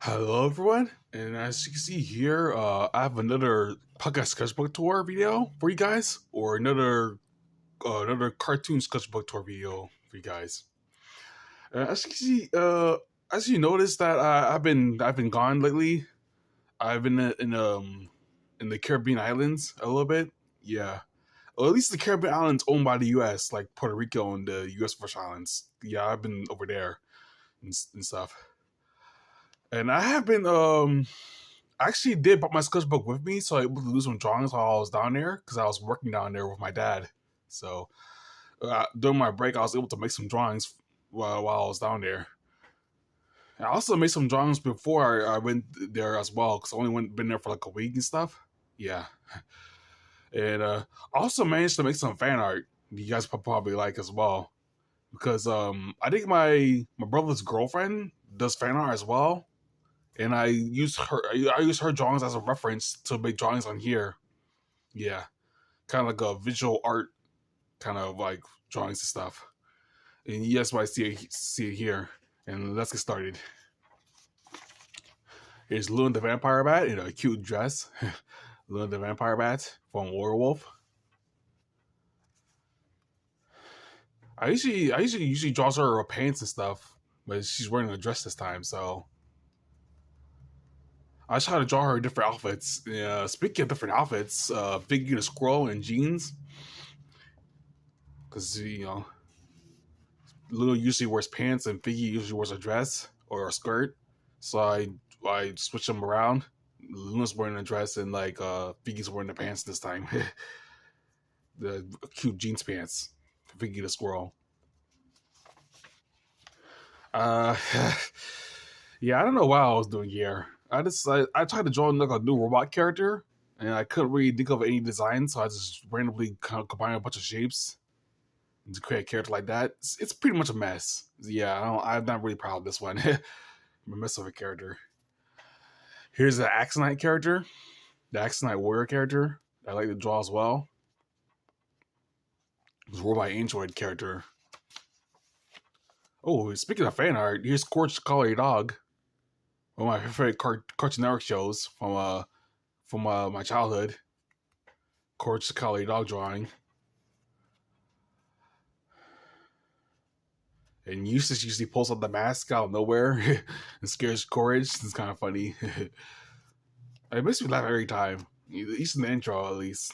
Hello, everyone, and as you can see here, I have another podcast sketchbook tour video for you guys, or another cartoon sketchbook tour video for you guys. As you can see, as you notice that I've been gone lately. I've been in the Caribbean islands a little bit. Yeah, or at least the Caribbean islands owned by the U.S., like Puerto Rico and the U.S. Virgin Islands. Yeah, I've been over there and stuff. And I have been I actually did brought my sketchbook with me, so I was able to do some drawings while I was down there because I was working down there with my dad. So during my break, I was able to make some drawings while I was down there. And I also made some drawings before I went there as well because I only been there for like a week and stuff. Yeah, and I also managed to make some fan art you guys probably like as well because I think my brother's girlfriend does fan art as well, and I use her drawings as a reference to make drawings on here. Yeah, kind of like a visual art kind of like drawings and stuff. And yes, what I see it here. And let's get started. Here's Loon the Vampire Bat in a cute dress. Loon the Vampire Bat from Werewolf. I usually draw her pants and stuff, but she's wearing a dress this time, so I try to draw her different outfits. Speaking of different outfits, Biggie the Squirrel in jeans, because Lulu usually wears pants and Figgy usually wears a dress or a skirt. So I switch them around. Luna's wearing a dress and like Figgy's wearing the pants this time. The cute jeans pants for Figgy the squirrel. Uh yeah, I don't know what I was doing here. I tried to draw like a new robot character and I couldn't really think of any design, so I just randomly kind of combined a bunch of shapes to create a character like that. It's pretty much a mess. Yeah, I'm not really proud of this one. I'm a mess of a character. Here's the Axonite character, the Axonite warrior character. I like to draw as well. This robot android character. Oh, speaking of fan art, here's Courage Collie Dog. One of my favorite Cartoon Network shows from my childhood. Courage Collie Dog drawing. And Eustace usually pulls out the mask out of nowhere and scares Courage. It's kind of funny. It makes me laugh every time. At least in the intro, at least.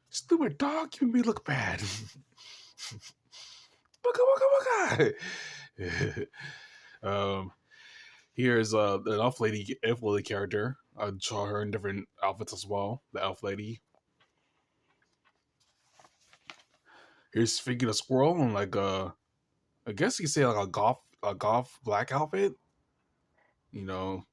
Stupid dog, you made me look bad. Waka waka waka. Here's the elf lady character. I draw her in different outfits as well. The elf lady. Here's Figgy the squirrel in like I guess you could say like a golf black outfit. You know,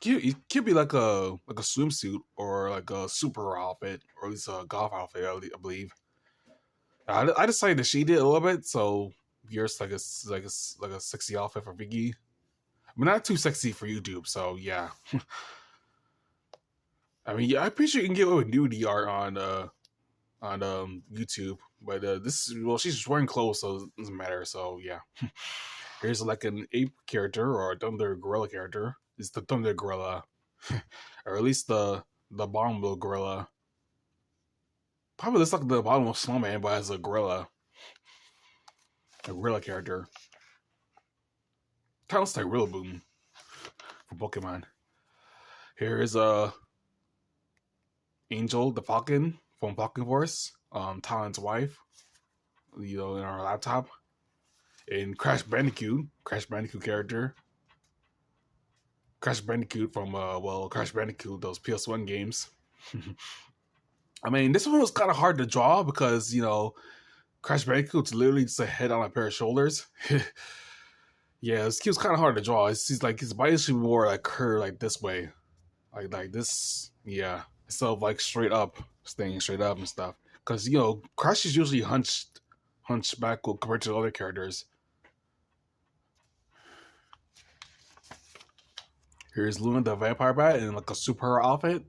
it could be like a swimsuit or like a super outfit or at least a golf outfit. I believe. I decided to shade it a little bit, so here's like a sexy outfit for Figgy. I mean, not too sexy for YouTube, so yeah. I mean, yeah, I'm pretty sure you can get away with nudity art on YouTube, but she's wearing clothes, so it doesn't matter. So yeah, here's like an ape character or a thunder gorilla character. It's the thunder gorilla, or at least the bottomless gorilla. Probably looks like the bottomless snowman, but as a gorilla character. Kind of looks like Rillaboom from Pokemon. Here is Angel the Falcon from Falcon Force, Talon's wife, in our laptop. And Crash Bandicoot character. Crash Bandicoot from Crash Bandicoot, those PS1 games. I mean, this one was kind of hard to draw because Crash Bandicoot's literally just a head on a pair of shoulders. Yeah, this was kind of hard to draw. It's like his body should be more like curved like this way, like this. Yeah, instead of like staying straight up and stuff. Because Crash is usually hunchback compared to other characters. Here's Luna the Vampire Bat in like a super outfit.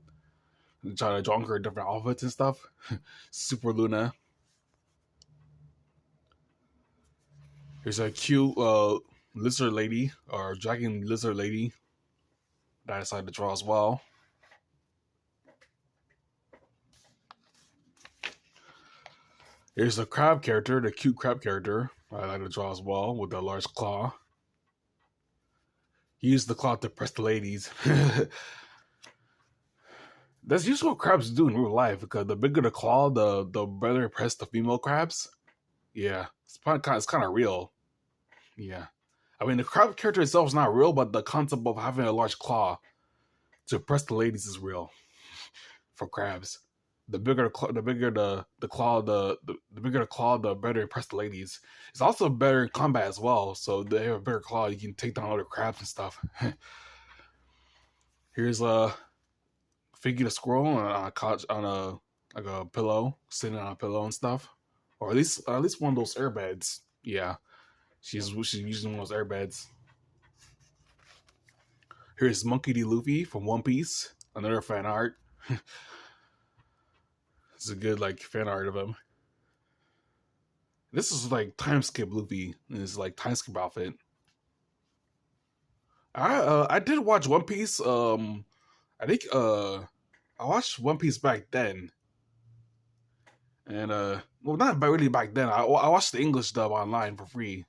Try to draw her different outfits and stuff. Super Luna. Here's a cute lizard lady or dragon lizard lady that I decided to draw as well. Here's the crab character, the cute crab character I like to draw as well with the large claw. He used the claw to press the ladies. That's usually what crabs do in real life because the bigger the claw, the better press the female crabs. Yeah, it's kind of real. Yeah, I mean the crab character itself is not real, but the concept of having a large claw to press the ladies is real for crabs. The bigger the claw, the bigger the claw, the better it press the ladies. It's also better in combat as well. So they have a bigger claw, you can take down other crabs and stuff. Here's a figure the squirrel on a couch on a like a pillow, sitting on a pillow and stuff, or at least one of those airbeds. Yeah, she's using one of those airbeds. Here's Monkey D. Luffy from One Piece, another fan art. It's a good like fan art of him. This is like time skip Luffy in his like time skip outfit. I did watch One Piece. I think I watched One Piece back then, and well, not really back then. I watched the English dub online for free.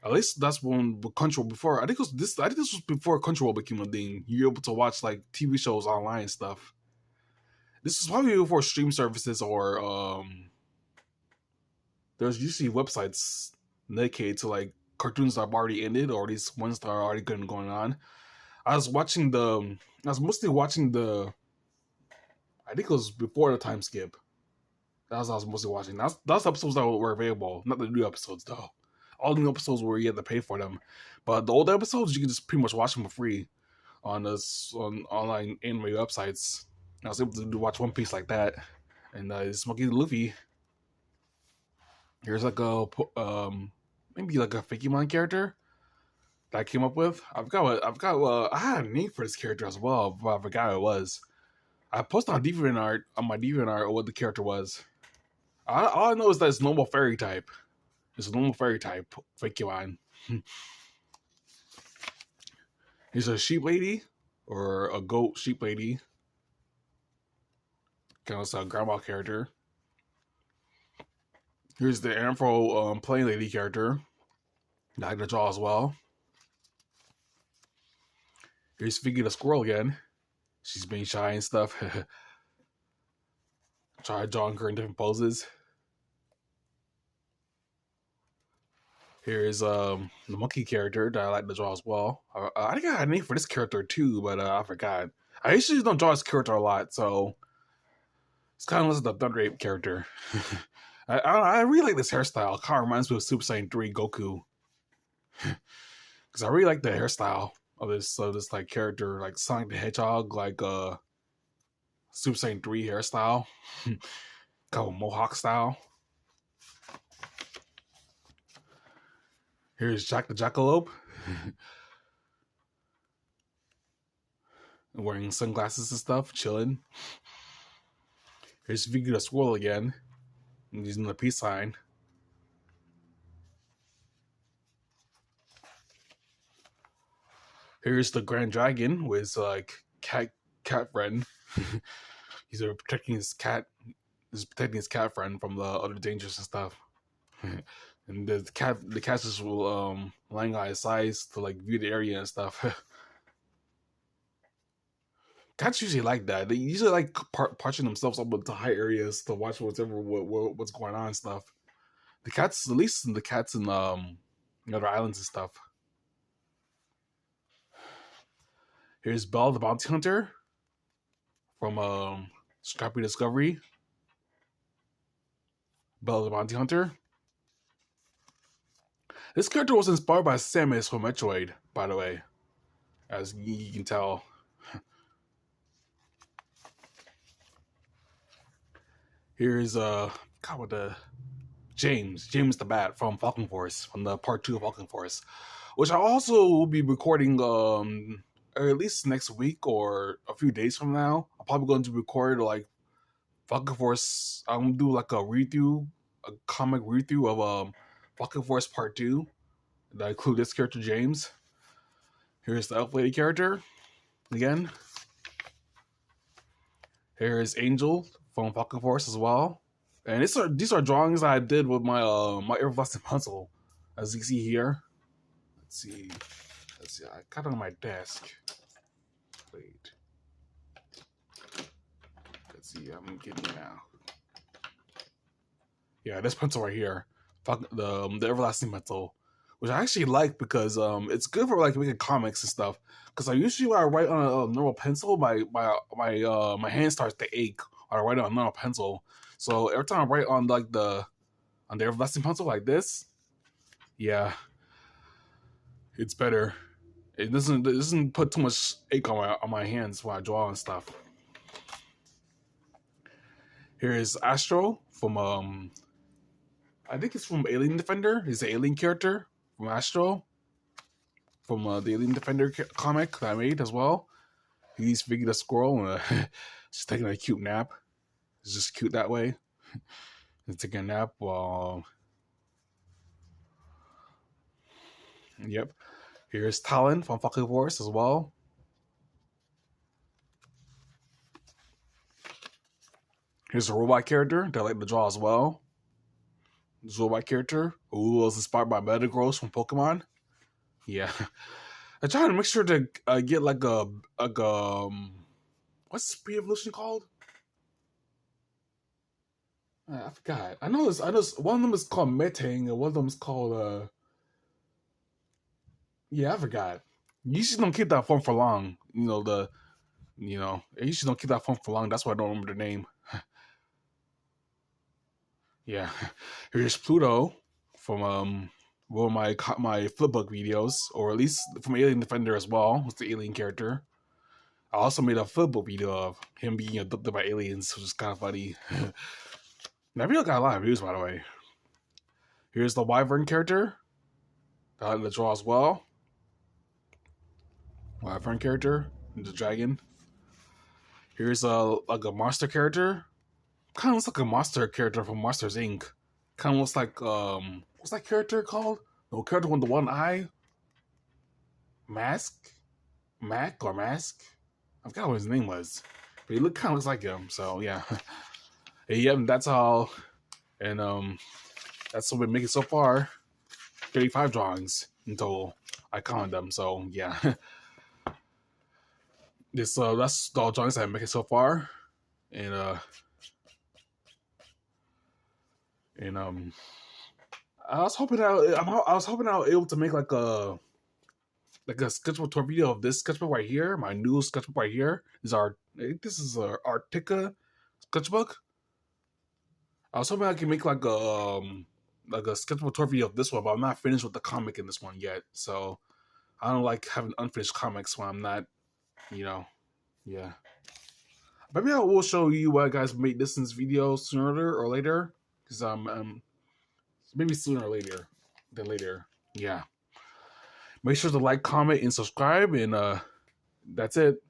At least that's when Crunchyroll before. I think it was this. I think this was before Crunchyroll became a thing. You're able to watch like TV shows online and stuff. This is probably before stream services or there's usually websites dedicated to like cartoons that have already ended or these ones that are already going on. I was watching the. I was mostly watching the. I think it was before the time skip. That's what I was mostly watching. That's episodes that were available, not the new episodes though. All the new episodes where you had to pay for them, but the old episodes you can just pretty much watch them for free on this on online anime websites. I was able to watch One Piece like that, and Smokey the Luffy. Here's like a maybe like a Fakemon character that I came up with. I had a name for this character as well, but I forgot what it was. I posted on DeviantArt on my DeviantArt what the character was. All I know is that it's normal fairy type. It's a normal fairy type Fakemon. He's a sheep lady or a goat sheep lady. Kind of a grandma character. Here's the Anthro plain lady character that I like to draw as well. Here's Figgy the squirrel again. She's being shy and stuff. Try drawing her in different poses. Here's the monkey character that I like to draw as well. I think I had a name for this character too, but I forgot. I usually don't draw this character a lot, so it's kind of like the Thunder Ape character. I really like this hairstyle. It kind of reminds me of Super Saiyan 3 Goku. Because I really like the hairstyle of this like character, like Sonic the Hedgehog, like Super Saiyan 3 hairstyle. Kind of mohawk style. Here's Jack the Jackalope. Wearing sunglasses and stuff, chilling. Here's Vigu the Squirrel again. Using the peace sign. Here's the Grand Dragon with like cat friend. He's protecting his cat. He's protecting his cat friend from the other dangers and stuff. And the cat's just lying on his sides to like view the area and stuff. Cats usually like that. They usually like parching themselves up into high areas to watch what's going on and stuff. The cats, at least the cats in other islands and stuff. Here's Belle the Bounty Hunter from Scrappy Discovery. Belle the Bounty Hunter. This character was inspired by Samus from Metroid, by the way, as you can tell. Here's James the Bat from Falcon Force, from the part 2 of Falcon Force, which I also will be recording at least next week or a few days from now. I'm probably going to record like Falcon Force. I'm gonna do like a comic read through of Falcon Force Part 2 that include this character James. Here's the elf lady character again. Here is Angel from Falcon Force as well. And these are drawings that I did with my my everlasting pencil, as you can see here. Let's see. I got it on my desk. Wait. Let's see. I'm getting it now. Yeah, this pencil right here, the everlasting pencil, which I actually like because it's good for like making comics and stuff. Because I usually when I write on a normal pencil, my hand starts to ache when I write on a normal pencil. So every time I write on like the everlasting pencil like this, yeah, it's better. It doesn't put too much ache on my hands when I draw and stuff. Here is Astro from I think it's from Alien Defender. He's an alien character from Astro, from the Alien Defender comic that I made as well. He's Vicky the squirrel, and just taking a cute nap. It's just cute that way. He's taking a nap while. Yep. Here's Talon from Falcon Force as well. Here's a robot character that I like to draw as well. This robot character who was inspired by Metagross from Pokemon. Yeah. I try to make sure to get like a what's speed evolution called? I forgot. I know one of them is called Metang and one of them is called yeah, I forgot. You usually don't keep that form for long. You usually don't keep that form for long. That's why I don't remember the name. Yeah. Here's Pluto from one of my flipbook videos, or at least from Alien Defender as well. It's the alien character. I also made a flipbook video of him being abducted by aliens, which is kind of funny. That video got a lot of views, by the way. Here's the Wyvern character that I like to draw as well. Wyvern character, the dragon. Here's like a monster character. Kind of looks like a monster character from Monsters Inc. Kind of looks like what's that character called? No, character with the one eye. Mask. I forgot what his name was, but he kind of looks like him. So yeah, yeah, that's all, and that's what we're making so far. 35 drawings in total. I counted them, so yeah. This that's all drawings I'm making so far, and I was hoping I was able to make like a sketchbook tour video of this sketchbook right here, my new sketchbook right here. This is our Artica sketchbook. I was hoping I could make like a sketchbook tour video of this one, but I'm not finished with the comic in this one yet. So I don't like having unfinished comics when I'm not, yeah. Maybe I will show you what guys made this video sooner or later, because maybe sooner or later than later. Yeah. Make sure to like, comment, and subscribe, and that's it.